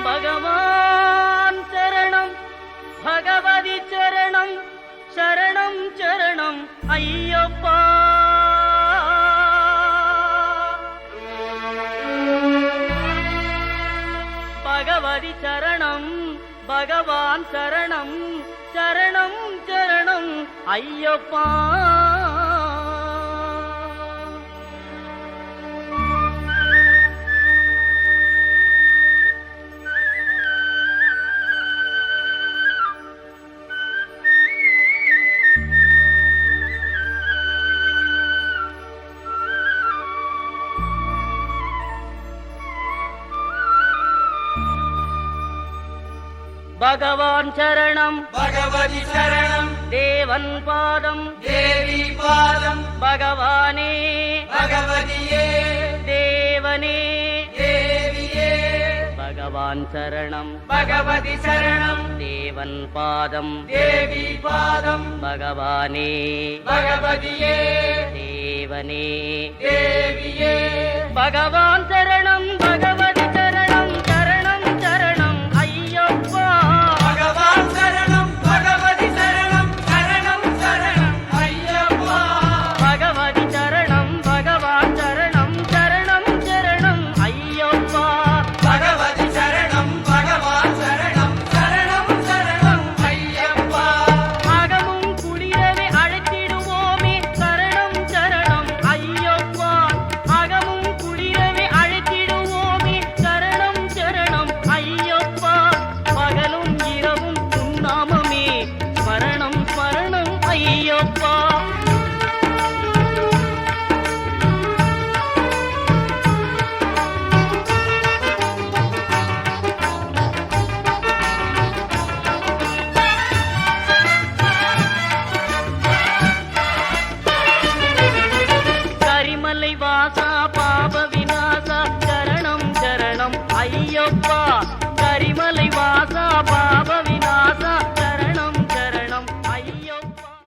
பகவான் சரணம் பகவதி சரணம் சரணம் சரணம் ஐயப்பா. பகவதி சரணம் பகவான் சரணம் சரணம் சரணம் ஐயப்பா. பகவான் சரணம் பகவதி சரணம் தேவன் பாதம் தேவி பாதம் பகவானே பகவதியே தேவனே தேவியே. பகவான் சரணம் பகவதி சரணம் தேவன் பாதம் தேவி பாதம் பகவானே பகவதியே தேவனே தேவியே. பகவான் சரணம் பகவதி சரணம் சரணம் சரணம் ஐயப்பா. பகவான் சரணம் பகவதி சரணம் சரணம் சரணம் ஐயப்பா. பகவதி சரணம் பகவான் சரணம் சரணம் சரணம் ஐயப்பா. பகவதி சரணம் பகவான் சரணம் சரணம் சரணம் ஐயப்பா. அகமும் குளிரவே அழைத்திடுவோமே சரணம் சரணம் ஐயப்பா. அகமும் குளிரவே அழைத்திடுவோமே சரணம் சரணம் ஐயப்பா. பகலும் இரவும் உன்னாமமே ஸ்மரணம் ஸ்மரணம் ஐயப்பா. கரிமலை வாசா பாப விநாசா சரணம் சரணம் ஐயப்பா.